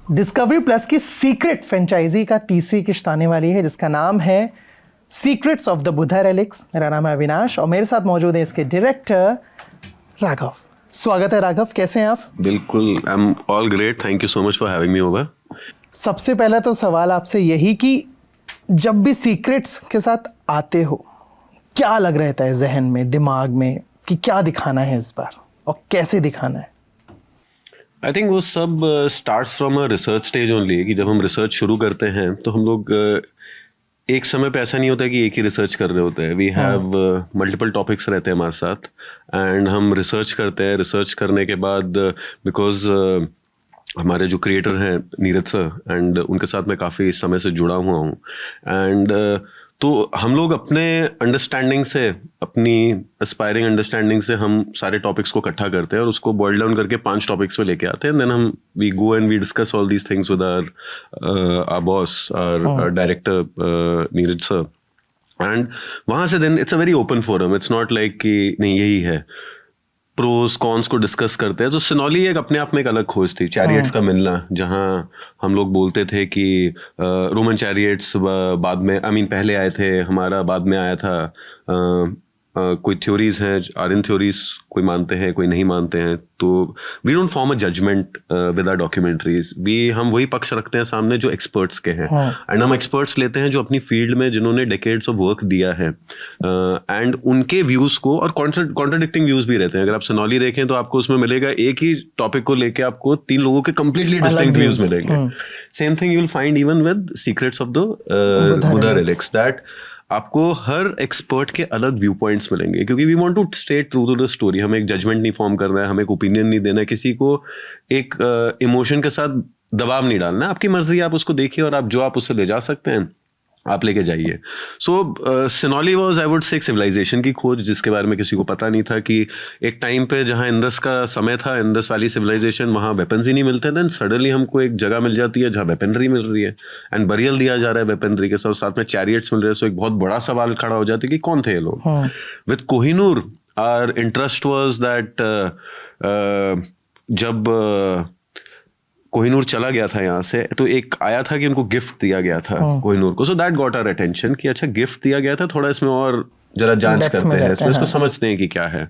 Discovery plus की secret franchise का तीसरी किश्त आने वाली है जिसका नाम है secrets of the Buddha relics. मेरा नाम है अविनाश और मेरे साथ मौजूद है इसके डायरेक्टर राघव। स्वागत है राघव, कैसे हैं आप? बिल्कुल, I am all great, thank you so much for having me over. सबसे पहला तो सवाल आपसे यही कि जब भी सीक्रेट्स के साथ आते हो क्या अलग रहता है जहन में, दिमाग में कि क्या दिखाना है इस बार और कैसे दिखाना है? आई थिंक वो सब starts from a research stage only, कि जब हम रिसर्च शुरू करते हैं तो हम लोग एक समय पे ऐसा नहीं होता कि एक ही रिसर्च कर रहे होते हैं। वी हैव मल्टीपल टॉपिक्स रहते हैं हमारे साथ एंड हम रिसर्च करते हैं। रिसर्च करने के बाद बिकॉज हमारे जो क्रिएटर हैं नीरज सर एंड उनके साथ मैं काफ़ी समय से जुड़ा हुआ हूँ एंड तो हम लोग अपने अंडरस्टैंडिंग से, अपनी एस्पायरिंग अंडरस्टैंडिंग से हम सारे टॉपिक्स को इकट्ठा करते हैं और उसको बॉइल डाउन करके 5 टॉपिक्स पे लेके आते हैं। देन हम we go and we discuss all these things with our boss, our director Neeraj sir and वहाँ से then it's a very open forum. It's not like कि नहीं यही है, प्रोस कॉन्स को डिस्कस करते हैं। तो सिनोली एक अपने आप में एक अलग खोज थी, चैरियट्स का मिलना, जहाँ हम लोग बोलते थे कि रोमन चैरियट्स बाद में, आई मीन पहले आए थे, हमारा बाद में आया था। कोई थ्योरीज हैं, आर्यन थ्योरीज कोई मानते हैं, कोई नहीं मानते हैं। तो we don't form a judgement with our documentaries. हम वही पक्ष रखते हैं सामने जो एक्सपर्ट्स के हैं एंड हम एक्सपर्ट्स लेते हैं जो अपनी फील्ड में, जिन्होंने डेकेड्स ऑफ वर्क दिया है एंड उनके व्यूज को, और कॉन्ट्राडिक्टिंग व्यूज भी रहते हैं। अगर आप सिनोली देखें तो आपको उसमें मिलेगा एक ही टॉपिक को लेके आपको 3 लोगों के कंप्लीटली डिस्टिंक्ट व्यूज मिलेंगे। Same thing you will find even with secrets of the Buddha relics, that आपको हर एक्सपर्ट के अलग व्यू पॉइंट्स मिलेंगे, क्योंकि we want to stay true to the story. हमें एक जजमेंट नहीं फॉर्म करना है, हमें एक ओपिनियन नहीं देना है, किसी को एक इमोशन के साथ दबाव नहीं डालना है। आपकी मर्जी, आप उसको देखिए और आप जो आप उससे ले जा सकते हैं आप लेके जाइए। सो सिनोली वाज, आई वुड से, एक सिविलाइजेशन की खोज जिसके बारे में किसी को पता नहीं था कि एक टाइम पे जहाँ इंडस का समय था, इंडस वैली सिविलाइजेशन, वहाँ वेपन्स ही नहीं मिलते। देन सडनली हमको एक जगह मिल जाती है जहाँ वेपनरी मिल रही है एंड बरियल दिया जा रहा है वेपनरी के साथ, साथ में चैरियट्स मिल रहे हैं। सो एक बहुत बड़ा सवाल खड़ा हो जाता है कि कौन थे ये लोग। With Kohinoor our interest was that जब कोहिनूर चला गया था यहाँ से, तो एक आया था कि उनको गिफ्ट दिया गया था कोहिनूर को। So that got our attention कि अच्छा गिफ्ट दिया गया था, थोड़ा इसमें और जरा जांच करते हैं, इसको समझते हैं कि क्या है।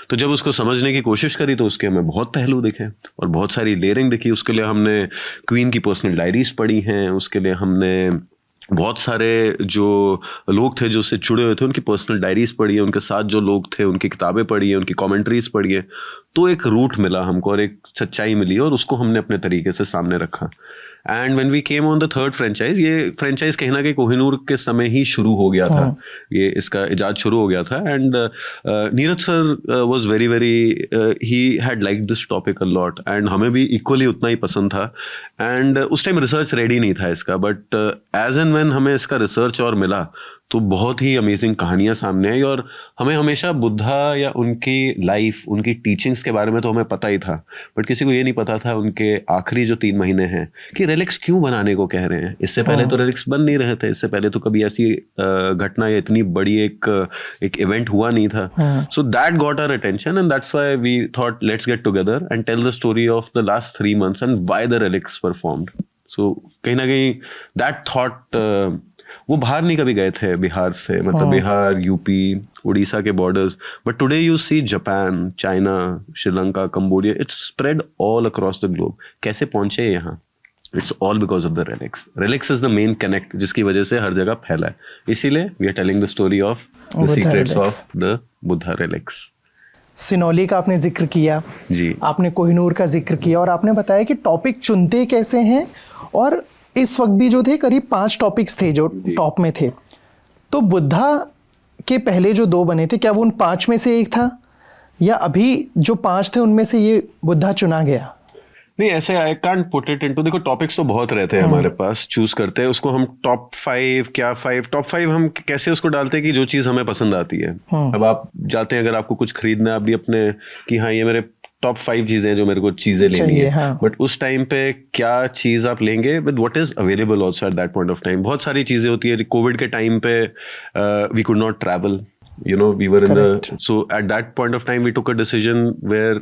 तो जब उसको समझने की कोशिश करी तो उसके हमें बहुत पहलू दिखे और बहुत सारी लेयरिंग दिखी। उसके लिए हमने क्वीन की पर्सनल डायरीज पढ़ी हैं, उसके लिए हमने बहुत सारे जो लोग थे जो उससे जुड़े हुए थे उनकी पर्सनल डायरीज पढ़ी है, उनके साथ जो लोग थे उनकी किताबें पढ़ी है, उनकी कमेंट्रीज पढ़ी है। तो एक रूट मिला हमको और एक सच्चाई मिली और उसको हमने अपने तरीके से सामने रखा। And when we came on the third franchise, ये फ्रेंचाइज कहीं ना कहीं कोहिनूर के समय ही शुरू हो गया था, ये इसका इजाद शुरू हो गया था। And Neeraj sir was very he had like this topic a lot and हमें भी इक्वली उतना ही पसंद था। एंड उस टाइम रिसर्च रेडी नहीं था इसका, बट एज एंड व्हेन हमें इसका रिसर्च और मिला तो बहुत ही अमेजिंग कहानियां सामने आई। और हमें हमेशा बुद्धा या उनकी लाइफ, उनकी टीचिंग्स के बारे में तो हमें पता ही था, बट किसी को ये नहीं पता था उनके आखिरी जो 3 महीने हैं कि रेलिक्स क्यों बनाने को कह रहे हैं। इससे पहले तो रेलिक्स बन नहीं रहे थे, इससे पहले तो कभी ऐसी घटना या इतनी बड़ी एक इवेंट हुआ नहीं था। So that got our attention and that's why we thought let's get together and tell the story of the last 3 months and why the relics were formed. So कहीं ना कहीं दैट थॉट, वो बाहर नहीं कभी गए थे बिहार से, मतलब बिहार, यूपी, उड़ीसा के borders, but today you see Japan, China, Sri Lanka, Cambodia, it's spread all across the globe. कैसे पहुंचे यहाँ? It's all because of the relics. Relics is the main connect जिसकी वजह से हर जगह फैला है। इसीलिए we are telling the story of the secrets of the Buddha relics. Sinauli का आपने जिक्र किया जी, आपने कोहिनूर का जिक्र किया और आपने बताया कि टॉपिक चुनते कैसे हैं, और इस वक्त भी जो थे करीब 5 टॉपिक्स थे जो टॉप में थे। तो बुद्धा के पहले जो 2 बने थे, क्या वो उन 5 में से एक था या अभी जो 5 थे उनमें से ये बुद्धा चुना गया? नहीं, ऐसे I can't put it into, देखो टॉपिक्स तो बहुत रहते हैं हमारे पास, चूज करते हैं उसको हम टॉप 5, क्या 5 टॉप 5 हम कैसे उसको डालते हैं कि जो चीज हमें पसंद आती है। अब आप जाते हैं, अगर आपको कुछ खरीदना है, आप भी अपने कि हाँ ये मेरे टॉप 5 चीजें जो मेरे को चीजें लेनी है, बट उस टाइम पे क्या चीज आप लेंगे with what is available also at that point of time. बहुत सारी चीजें होती है। कोविड के टाइम पे we could not travel, You know, we were in Correct. so at that point of time we took a decision where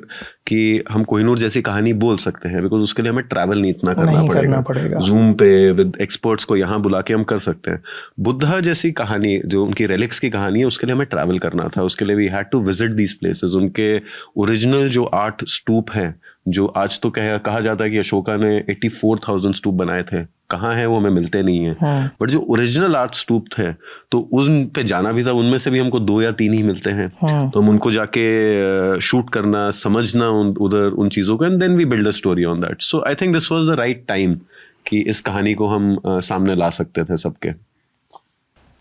कि हम कोहिनूर जैसी कहानी बोल सकते हैं, बिकॉज उसके लिए हमें ट्रैवल नहीं इतना करना पड़ेगा। जूम पे विद एक्सपर्ट्स को यहाँ बुला के हम कर सकते हैं। बुद्धा जैसी कहानी, जो उनकी रेलिक्स की कहानी है, उसके लिए हमें ट्रैवल करना था। उसके लिए we had to visit these places. उनके ओरिजिनल जो 8 स्तूप हैं, जो आज तो कहा जाता है कि अशोका ने 84,000 स्तूप बनाए थे, कहाँ है वो हमें मिलते नहीं है। बट जो ओरिजिनल 8 स्तूप थे, तो उन पे जाना भी था। उनमें से भी हमको 2 या 3 ही मिलते हैं। तो हम उनको जाके शूट करना, समझना उधर उन चीज़ों को, and then we build a story on that. So I think this was the right time कि इस कहानी को हम सामने ला सकते थे सबके।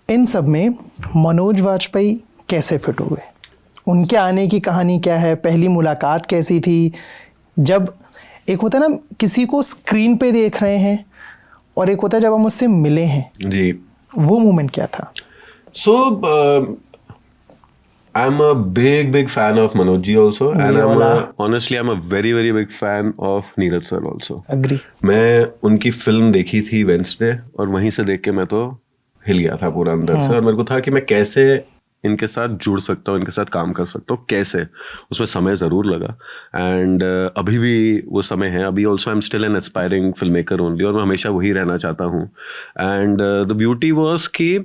इन सब में मनोज वाजपेयी कैसे फिट हुए? उनके आने की कहानी क्या है? पहली मुलाकात कैसी थी? जब एक होता है ना, किसी को स्क्रीन पे देख रहे हैं, और एक होता है जब हम उससे मिले हैं जी, वो मोमेंट क्या था? So, I'm a big fan of Manoj ji also, and honestly I'm a very big fan of Neeraj sir also. Agree. मैं उनकी फिल्म देखी थी वेंसडे, और वहीं से देख के मैं तो हिल गया था पूरा अंदर से, और मेरे को था कि मैं कैसे इनके साथ जुड़ सकता हूँ, इनके साथ काम कर सकता हूँ, कैसे। उसमें समय ज़रूर लगा, एंड अभी भी वो समय है। अभी also I am still an aspiring film maker only, और मैं हमेशा वही रहना चाहता हूँ। एंड द ब्यूटी वॉज कि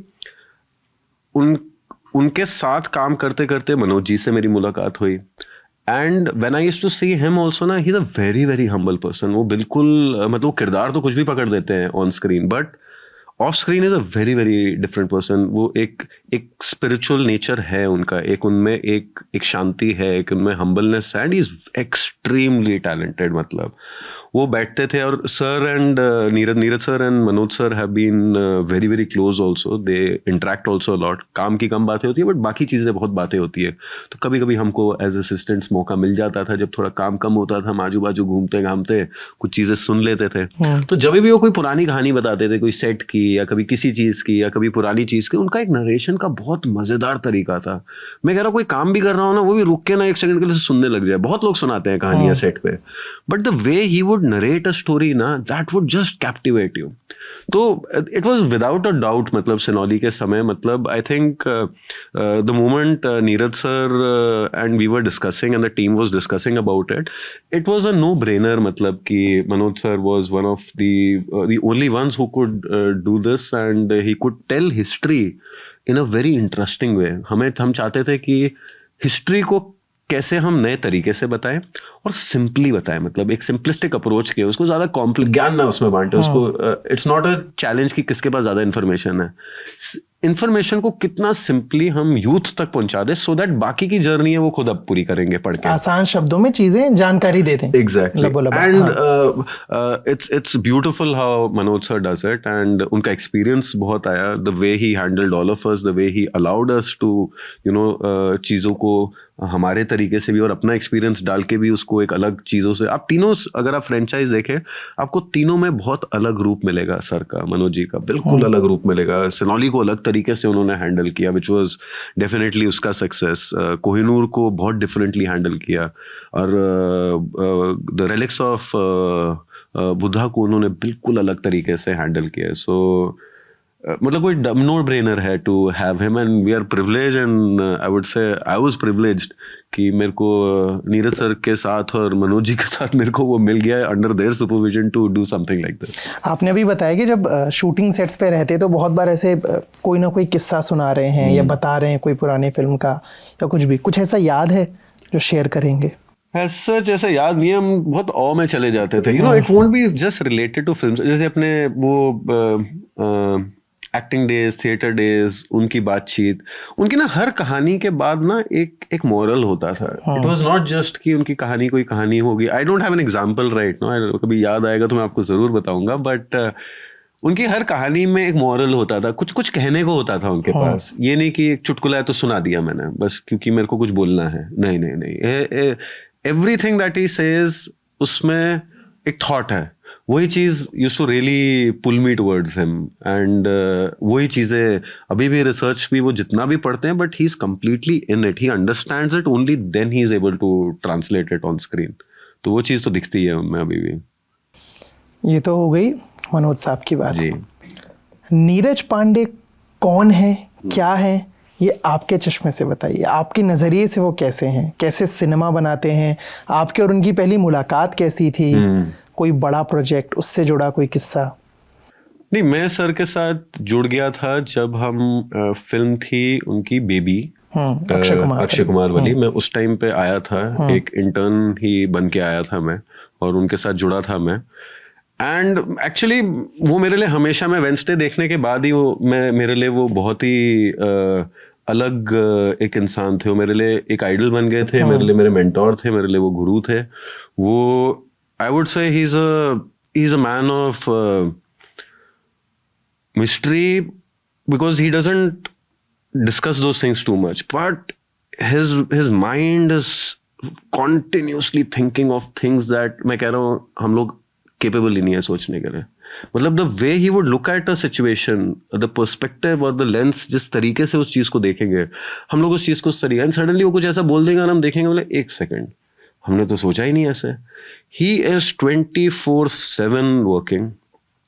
उनके साथ काम करते करते मनोज जी से मेरी मुलाकात हुई। And when I used to see him also ना, he is a very humble person. वो बिल्कुल मतलब वो किरदार तो कुछ भी पकड़ देते हैं on screen, but of screen is a very different person. वो एक स्पिरिचुअल नेचर है उनका, एक उनमें एक शांति है, एक उनमें हम्बलनेस है, and he is extremely talented. मतलब वो बैठते थे, और sir and Neeraj sir and Manoj sir have been very close also. They interact also a lot. काम की कम बातें होती है, बट बाकी चीज़ें बहुत बातें होती है। तो कभी कभी हमको एज असिस्टेंट्स मौका मिल जाता था, जब थोड़ा काम कम होता था, हम आजू बाजू घूमते घामते कुछ चीज़ें सुन लेते थे। तो जब भी वो कोई पुरानी कहानी बताते थे, कोई सेट की या कभी किसी चीज़ की या कभी पुरानी चीज़ की, उनका एक नरेशन का बहुत मज़ेदार तरीका था। मैं कह रहा हूँ, कोई काम भी कर रहा हूँ ना, वो भी रुक के ना 1 सेकंड के लिए सुनने लग जाए। बहुत लोग सुनाते हैं कहानियां सेट पे, but the way he would narrate a story ना, that would just captivate you. तो it was without a doubt, मतलब सिनौली के समय, मतलब I think the moment Neeraj sir and we were discussing and the team was discussing about it, it was a no brainer. मतलब कि Manoj sir was one of the only ones who could do this, and he could tell history in a very interesting way. हम चाहते थे कि history को कैसे हम नए तरीके से बताएं और सिंपली बताएं, मतलब एक सिंपलिस्टिक अप्रोच के, उसको ज़्यादा कॉम्प्लेक्स ज्ञान ना उसमें बांटे। उसको इट्स नॉट अ चैलेंज कि किसके पास ज़्यादा इन्फॉर्मेशन है। इन्फॉर्मेशन को कितना सिंपली हम यूथ तक पहुंचा दें, सो दैट बाकी की जर्नी है वो खुद अब पूरी करेंगे पढ़ के। आसान शब्दों में चीजें जानकारी दे दें। Exactly, and it's beautiful how Manoj sir does it, and उनका एक्सपीरियंस बहुत आया। The way he handled all of us, the way he allowed us to चीज़ों को हमारे तरीके से भी और अपना एक्सपीरियंस डाल के भी उसको एक अलग चीज़ों से। आप तीनों, अगर आप फ्रेंचाइज देखें, आपको तीनों में बहुत अलग रूप मिलेगा। सर का, मनोज जी का बिल्कुल अलग रूप मिलेगा। सिनौली को अलग तरीके से उन्होंने हैंडल किया, विच वाज डेफिनेटली उसका सक्सेस। कोहिनूर को बहुत डिफरेंटली हैंडल किया, और द रेलिक्स ऑफ बुद्धा को उन्होंने बिल्कुल अलग तरीके से हैंडल किया। सो मतलब कोई नो ब्रेनर है to have him, and we are privilege, and I would say I was privileged कि मेरे को नीरज सर के साथ और मनोज जी के साथ मेरे को वो मिल गया है under their supervision to do something like this. आपने अभी बताया कि जब शूटिंग सेट्स पे रहते तो बहुत बार ऐसे कोई ना कोई किस्सा सुना रहे हैं या बता रहे हैं कोई पुरानी फिल्म का या कुछ भी, कुछ ऐसा याद है जो शेयर करेंगे? ऐसा जैसे याद नहीं है, हम बहुत ऑ में चले जाते थे। You know, it won't be just related to films. जैसे अपने वो एक्टिंग डेज, थिएटर डेज, उनकी बातचीत, उनकी ना हर कहानी के बाद ना एक मॉरल होता था। इट वाज नॉट जस्ट कि उनकी कहानी कोई कहानी होगी। I don't have an example right now, कभी याद आएगा तो मैं आपको जरूर बताऊंगा, बट उनकी हर कहानी में एक मॉरल होता था, कुछ कहने को होता था उनके पास। ये नहीं कि एक चुटकुला है तो सुना दिया मैंने बस क्योंकि मेरे को कुछ बोलना है। नहीं, एवरीथिंग दैट ही सेज उसमें एक थॉट है। वही चीज used to really pull me towards him, and वही चीजें अभी भी रिसर्च भी वो जितना भी पढ़ते हैं, but he is completely in it, he understands it, only then he is able to translate it on screen. तो वो चीज तो दिखती है उनमें अभी भी। ये तो हो गई मनोज साहब की बात जी। नीरज पांडे कौन है, क्या है, ये आपके चश्मे से बताइए, आपके नज़रिए से वो कैसे हैं, कैसे सिनेमा बनाते हैं, आपके और उनकी पहली मुलाकात कैसी थी, कोई बड़ा प्रोजेक्ट, उससे जुड़ा कोई किस्सा? नहीं, मैं सर के साथ जुड़ गया था जब हम फिल्म थी उनकी बेबी, अक्षय कुमार वाली। मैं उस टाइम पे आया था, एक इंटर्न ही बन के आया था मैं, और उनके साथ जुड़ा था मैं। एंड एक्चुअली वो मेरे लिए हमेशा, मैं वेंसडे देखने के बाद ही मेरे लिए वो बहुत ही अलग एक इंसान थे। वो मेरे लिए एक आइडल बन गए थे, मेरे लिए मेरे मेंटोर थे, मेरे लिए वो गुरु थे। वो आई वुड से ही is a man of mystery, because he doesn't discuss those things too much, but his mind is continuously thinking of things that मैं कह रहा हूँ हम लोग capable ही नहीं है सोचने के लिए। मतलब the way he would look at a situation, the perspective और the lens, जिस तरीके से उस चीज को देखेंगे हम लोग, उस चीज को एंड सडनली वो कुछ ऐसा बोल देंगे और हम देखेंगे, बोले एक सेकेंड, हमने तो सोचा ही नहीं ऐसे। He is 24/7 working।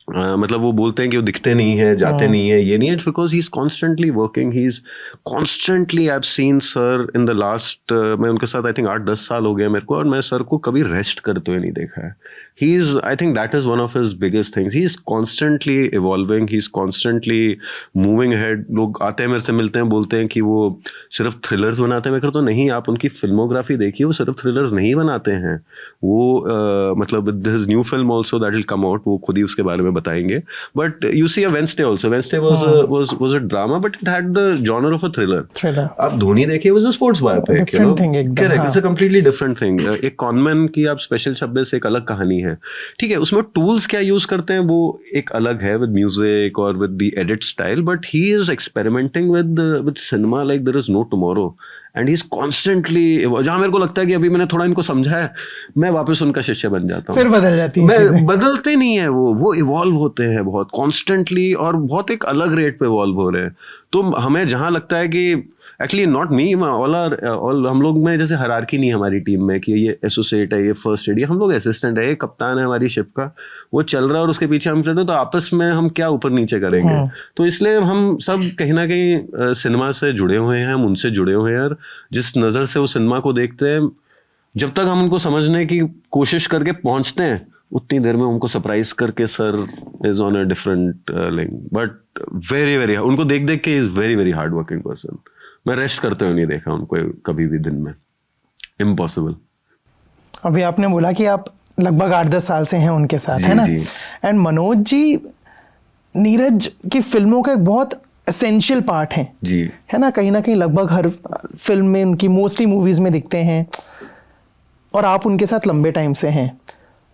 मतलब वो बोलते हैं कि वो दिखते नहीं है, जाते नहीं है, ये नहीं है। It's because he is constantly working, he is constantly. I have seen sir in the last, मैं उनके साथ आई थिंक 8-10 साल हो गए मेरे को, और मैं सर को कभी रेस्ट करते हुए नहीं देखा है। He is, I think that is one of his biggest things. He is constantly evolving, he is constantly moving head. लोग आते हैं मेरे से मिलते हैं, बोलते हैं कि वो सिर्फ थ्रिलर्स बनाते हैं। मैं कहता हूँ नहीं, आप उनकी फिल्मोग्राफी देखिए, वो सिर्फ थ्रिलर्स नहीं बनाते हैं। वो मतलब with his new film also that will come out, वो खुद ही उसके बारे में बताएंगे। But you see a Wednesday also, Wednesday was a drama, but it had the genre of a thriller. आप धोनी देखिए, was a sports biopic, different thing एकदम। Correct, it's a completely different thing। एक कॉनमैन की आप special 26 एक अलग कहानी है, ठीक है। उसमें टूल्स क्या यूज करते हैं वो एक अलग है, विद म्यूजिक और with the edit style, but he is experimenting with cinema like there is no tomorrow. And he is constantly, जहां मेरे को लगता है कि अभी मैंने थोड़ा इनको समझा है, मैं वापस उनका शिष्य बन जाता हूँ। फिर बदल जाती है चीजें। बदलते नहीं है, वो इवॉल्व होते हैं बहुत कॉन्स्टेंटली, और बहुत एक अलग रेट पे इवॉल्व हो रहे हैं। तो हमें जहां लगता है कि एक्चुअली नॉट मी, ऑल हम लोग में जैसे हायरार्की नहीं है हमारी टीम में कि ये एसोसिएट है, ये फर्स्ट एड, हम लोग असिस्टेंट है, ये कप्तान है हमारी शिप का, वो चल रहा है और उसके पीछे हम चलते हैं, तो आपस में हम क्या ऊपर नीचे करेंगे। तो इसलिए हम सब कहीं ना कहीं सिनेमा से जुड़े हुए हैं, हम उनसे जुड़े हुए हैं, और जिस नज़र से वो सिनेमा को देखते हैं, जब तक हम उनको समझने की कोशिश करके पहुंचते हैं, उतनी देर में उनको सरप्राइज करके sir is on a different link. But very very, उनको देख देख के is very very hard working person. मैं रेस्ट करते हुए नहीं देखा उनको कभी भी दिन में, इम्पॉसिबल। अभी आपने बोला कि आप लगभग 8-10 साल से हैं उनके साथ, है ना? एंड मनोज जी नीरज की फिल्मों का एक बहुत एसेंशियल पार्ट हैं जी, है ना? कहीं लगभग हर फिल्म में उनकी, मोस्टली मूवीज में दिखते हैं, और आप उनके साथ लंबे टाइम से हैं।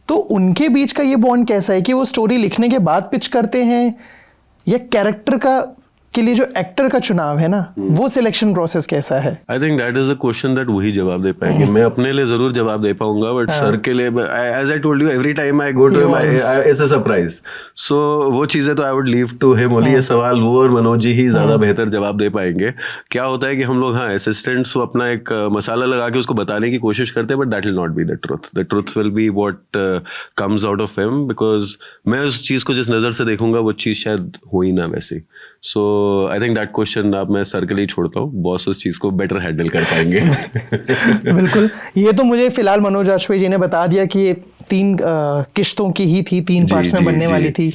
तो उनके बीच का ये बॉन्ड कैसा है कि वो स्टोरी लिखने के बाद पिच करते हैं, या कैरेक्टर के लिए जो एक्टर का चुनाव है ना, वो सिलेक्शन प्रोसेस कैसा है? I think that is a question that वही जवाब दे पाएंगे। मैं अपने लिए जरूर जवाब दे पाऊंगा, बट सर के लिए, as I told you, every time I go to him it's a surprise. So वो चीजें तो I would leave to him only. ये सवाल वो और मनोज जी ही ज्यादा बेहतर जवाब दे पाएंगे। क्या होता है कि हम लोग, हाँ, असिस्टेंट्स अपना एक मसाला लगा के उसको बताने की कोशिश करते हैं, but that will not be the truth. The truth will be what comes out of him, because मैं उस चीज को जिस नजर से देखूंगा वो चीज शायद हो ही ना वैसी। सो आई थिंक दैट क्वेश्चन आप मैं सर के लिए छोड़ता हूँ, बॉस उस चीज को बेटर हैंडल कर पाएंगे। बिल्कुल। ये तो मुझे फिलहाल मनोज वाजपेयी जी ने बता दिया कि ये 3 किश्तों की ही थी, 3 पार्ट्स में बनने वाली थी।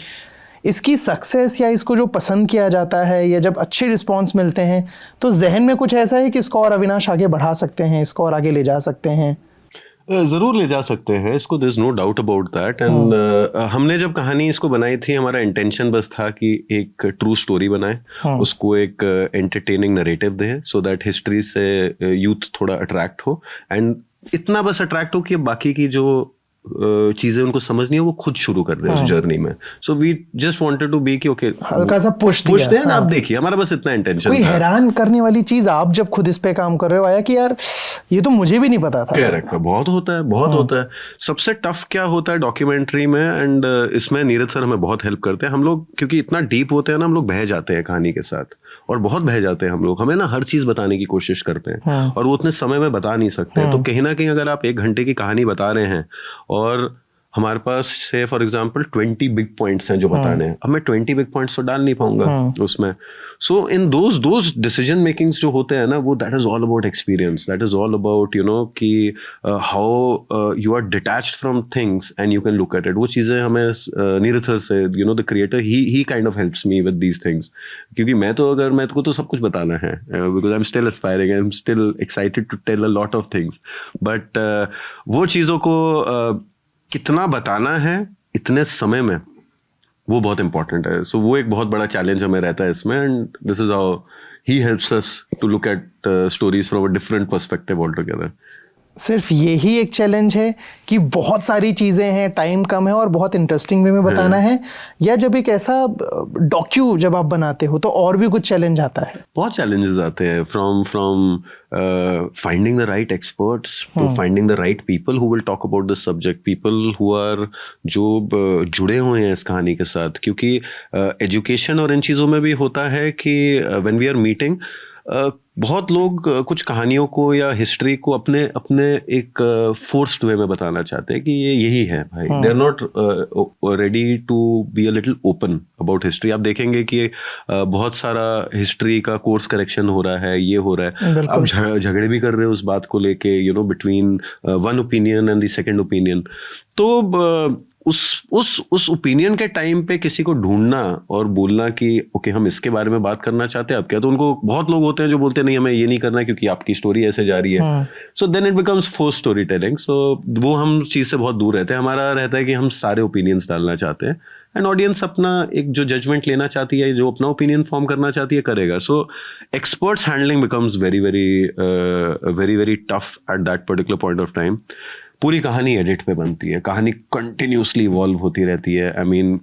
इसकी सक्सेस या इसको जो पसंद किया जाता है, या जब अच्छे रिस्पॉन्स मिलते हैं, तो जहन में कुछ ऐसा है कि इसको और अविनाश आगे बढ़ा सकते हैं, इसको और आगे ले जा सकते हैं? जरूर ले जा सकते हैं इसको, there is no doubt about that. And हमने जब कहानी इसको बनाई थी, हमारा इंटेंशन बस था कि एक ट्रू स्टोरी बनाए, उसको एक entertaining narrative they, so that history से यूथ थोड़ा अट्रैक्ट हो, एंड इतना बस अट्रैक्ट हो कि बाकी की जो चीजें उनको समझनी है वो खुद शुरू कर दे उस जर्नी में। So we just wanted to be कि ओके, हल्का सा पुश दें, आप देखिए, हमारा बस इतना इंटेंशन। कोई हैरान करने वाली चीज आप जब खुद इस पे काम कर रहे हो आया कि यार ये तो मुझे भी नहीं पता था? करेक्ट, बहुत होता है, बहुत होता है। सबसे टफ क्या होता है डॉक्यूमेंट्री में, एंड इसमें नीरज सर हमें बहुत हेल्प करते हैं। हम लोग क्योंकि इतना डीप होते हैं ना, हम लोग बह जाते हैं कहानी के साथ, और बहुत बह जाते हैं हम लोग। हमें ना हर चीज बताने की कोशिश करते हैं, और वो उतने समय में बता नहीं सकते। तो कहीं ना कहीं अगर आप 1 घंटे की कहानी बता रहे हैं और हमारे पास से फॉर एग्जांपल 20 बिग पॉइंट्स हैं जो बताने हैं, अब मैं 20 बिग पॉइंट्स तो डाल नहीं पाऊंगा उसमें. So in those decision makings जो होते हैं ना, वो that is all about experience, that is all about कि how you are detached from things and you can look at it. वो चीज़ें हमें नीरज सर से, the creator, he kind of helps me with these things. क्योंकि मैं को तो सब कुछ बताना है, because I am still aspiring, I am still excited to tell a lot of things, but वो चीज़ों को कितना बताना है इतने समय में, वो बहुत इंपॉर्टेंट है. सो वो एक बहुत बड़ा चैलेंज हमें रहता है इसमें, and this is how he helps us to look at stories from a different perspective all together. सिर्फ यही एक चैलेंज है कि बहुत सारी चीज़ें हैं, टाइम कम है और बहुत इंटरेस्टिंग वे में बताना है, या जब एक ऐसा डॉक्यू जब आप बनाते हो तो और भी कुछ चैलेंज आता है? बहुत चैलेंजेस आते हैं, from finding the right experts to finding the right people who will talk about this subject, people who are जो जुड़े हुए हैं इस कहानी के साथ. क्योंकि एजुकेशन और इन चीज़ों में भी होता है कि व्हेन वी आर मीटिंग, बहुत लोग कुछ कहानियों को या हिस्ट्री को अपने एक फोर्स्ड वे में बताना चाहते हैं कि ये यही है भाई. They are not ready to be a little open about history. आप देखेंगे कि बहुत सारा हिस्ट्री का कोर्स करेक्शन हो रहा है, ये हो रहा है, आप झगड़े भी कर रहे हो उस बात को लेके, between one opinion and the second opinion. तो उस ओपिनियन के टाइम पे किसी को ढूंढना और बोलना कि ओके हम इसके बारे में बात करना चाहते हैं, आप क्या, तो उनको बहुत लोग होते हैं जो बोलते हैं नहीं हमें ये नहीं करना है क्योंकि आपकी स्टोरी ऐसे जा रही है. So then it becomes forced story telling. So वो हम चीज़ से बहुत दूर रहते हैं. हमारा रहता है कि हम सारे ओपिनियंस डालना चाहते हैं, एंड ऑडियंस अपना एक जो जजमेंट लेना चाहती है, जो अपना ओपिनियन फॉर्म करना चाहती है, करेगा. So experts handling becomes very very very tough at that particular point of time. पूरी कहानी एडिट पे बनती है, कहानी कंटिन्यूसली इवॉल्व होती रहती है. आई मीन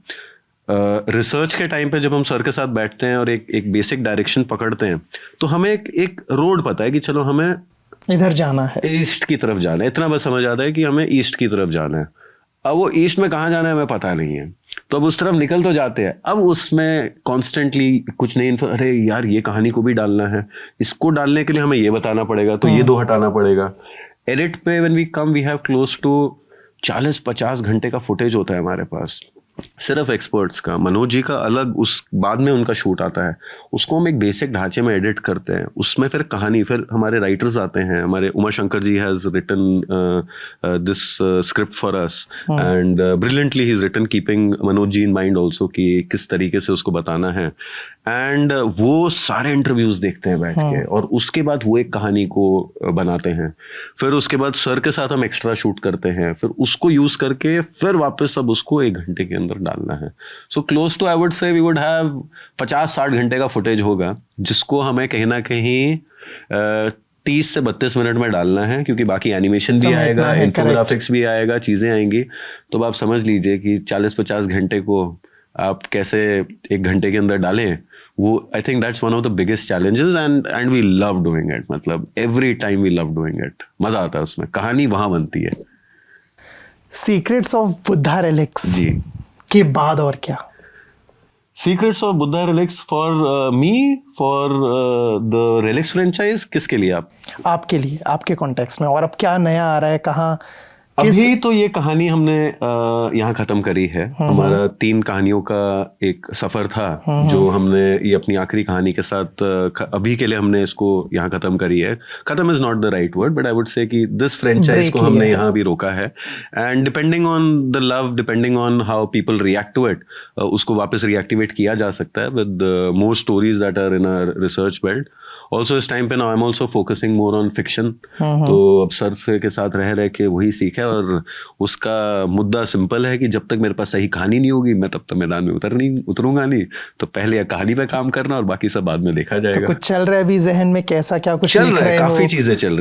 रिसर्च के टाइम पे जब हम सर के साथ बैठते हैं और एक बेसिक डायरेक्शन पकड़ते हैं, तो हमें एक रोड पता है कि चलो हमें इधर जाना है, ईस्ट की तरफ जाना है. इतना बस समझ आता है कि हमें ईस्ट की तरफ जाना है. अब वो ईस्ट में कहाँ जाना है हमें पता नहीं है, तो अब उस तरफ निकल तो जाते हैं. अब उसमें कॉन्स्टेंटली कुछ नहीं, अरे यार ये कहानी को भी डालना है, इसको डालने के लिए हमें ये बताना पड़ेगा, तो ये 2 हटाना पड़ेगा. एडिट पे when we come we have close to 40-50 घंटे का फुटेज होता है हमारे पास, सिर्फ एक्सपर्ट्स का. मनोज जी का अलग, उस बाद में उनका शूट आता है, उसको हम एक बेसिक ढांचे में एडिट करते हैं. उसमें फिर कहानी, फिर हमारे राइटर्स आते हैं, हमारे Uma Shankar ji has written this script for us, and brilliantly he is written keeping Manoj ji in mind also कि किस तरीके से उसको बताना है. एंड वो सारे इंटरव्यूज देखते हैं बैठ के, और उसके बाद वो एक कहानी को बनाते हैं. फिर उसके बाद सर के साथ हम एक्स्ट्रा शूट करते हैं, फिर उसको यूज करके फिर वापस अब उसको 1 घंटे के अंदर डालना है. So close to I would say we would have 50-60 घंटे का फुटेज होगा, जिसको हमें कहीं ना कहीं 30 से 32 मिनट में डालना है, क्योंकि बाकी एनिमेशन भी आएगा, इन्फोग्राफिक्स भी आएगा, चीजें आएंगी. तो आप समझ लीजिए कि 40-50 घंटे को आप कैसे 1 घंटे के अंदर डालें. वो I think that's one of the biggest challenges, and we love doing it. मतलब every time we love doing it. मजा आता है उसमें, कहानी वहां बनती है. सीक्रेट्स ऑफ बुद्धा रेलिक्स जी के बाद और क्या? Secrets of Buddha relics for me, for the relics franchise, किसके लिए? आपके लिए, आपके कॉन्टेक्स्ट में. और अब क्या नया आ रहा है, कहाँ? अभी तो ये कहानी हमने यहाँ खत्म करी है. हमारा 3 कहानियों का एक सफर था, जो हमने ये अपनी आखिरी कहानी के साथ अभी के लिए हमने इसको यहाँ खत्म करी है. खत्म is not the right word, but I would से कि दिस फ्रेंचाइज को हमने यहाँ भी रोका है. And depending on the love, depending on how people react to it, उसको वापस रिएक्टिवेट किया जा सकता है with more stories that are in our research belt. Also इस टाइम पे ना I am also focusing more on fiction. तो अब सर के साथ रह के वही सीखा, और उसका मुद्दा सिंपल है कि जब तक मेरे पास सही कहानी नहीं होगी, मैं तब तक मैदान में उतरूंगा नहीं. तो पहले कहानी पे काम करना और बाकी सब बाद में देखा जाएगा. तो कुछ चल रहा है अभी जहन में, कैसा क्या कुछ चल रहा है? काफी चीजें चल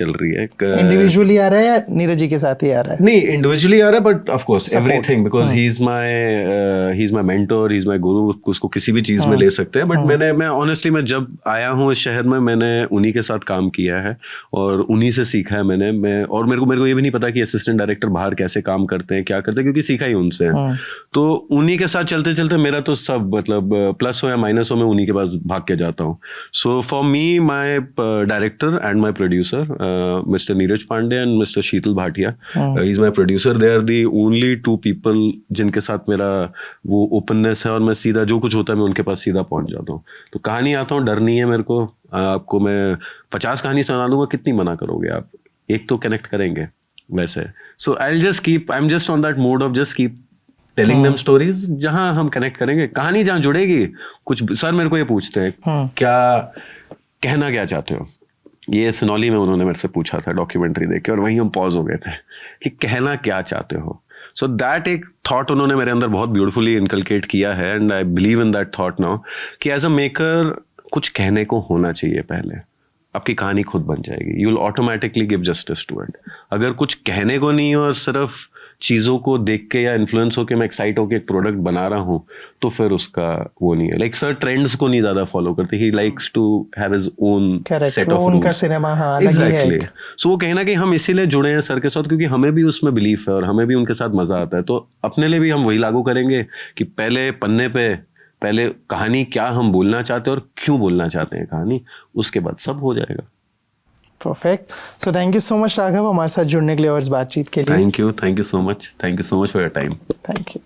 रही है. इंडिविजुअली आ रहा है या नीरज जी के साथ ही आ रहा है? नहीं, इंडिविजुअली आ रहा है, but of course everything, because he is my mentor, he is my गुरु. उसको किसी भी चीज में ले सकते हैं. बट मैं ऑनेस्टली, मैं जब आया आया हूँ इस शहर में, मैंने उन्हीं के साथ काम किया है और उन्हीं से सीखा है मैंने। मेरे को ये भी नहीं पता कि असिस्टेंट डायरेक्टर बाहर कैसे काम करते हैं, क्या करते हैं, क्योंकि सीखा ही उनसे है। तो उन्हीं के साथ चलते चलते मेरा तो सब मतलब प्लस हो या माइनस हो, मैं उन्हीं के पास भाग के जाता हूँ। So for me my director and my producer mister Neeraj Pandey and mister Sheetal Bhatia, he is my producer. They are the only 2 people जिनके साथ मेरा वो ओपननेस है और मैं सीधा जो कुछ होता है मैं उनके पास सीधा पहुंच जाता हूँ। तो कहानी आता हूँ, डर नहीं है मेरे को। आपको मैं 50 कहानी सुना दूंगा, कितनी मना करोगे आप, एक तो कनेक्ट करेंगे वैसे। So I am just on that mode of just keep telling them stories, जहां हम कनेक्ट करेंगे, कहानी जहां जुड़ेगी। कुछ सर मेरे को ये पूछते हैं क्या कहना क्या चाहते हो, ये सिनौली में उन्होंने मेरे से पूछा था डॉक्यूमेंट्री देख के, और वहीं हम पॉज हो गए थे कि कहना क्या चाहते हो। सो दैट एक थॉट उन्होंने मेरे अंदर बहुत ब्यूटीफुली इनकलकेट किया है and I believe in that thought now कि एज अ मेकर कुछ कहने को होना चाहिए पहले, आपकी कहानी खुद बन जाएगी। You will automatically give justice to it. अगर कुछ कहने को नहीं है और सिर्फ चीज़ों को देख के या इन्फ्लुएंस होके मैं एक्साइट होके एक प्रोडक्ट बना रहा हूँ, तो फिर उसका वो नहीं है। लाइक सर ट्रेंड्स को नहीं ज़्यादा फॉलो करते, he likes to have his own set of उनका सिनेमा एग्जैक्टली। सो वो कहना कि हम इसीलिए जुड़े हैं सर के साथ क्योंकि हमें भी उसमें बिलीफ है और हमें भी उनके साथ मजा आता है। तो अपने लिए भी हम वही लागू करेंगे कि पहले पन्ने पे पहले कहानी क्या हम बोलना चाहते हैं और क्यों बोलना चाहते हैं कहानी, उसके बाद सब हो जाएगा। Perfect. So thank you so much Raghav हमारे साथ जुड़ने के लिए और इस बातचीत के लिए। Thank you so much for your time. Thank you.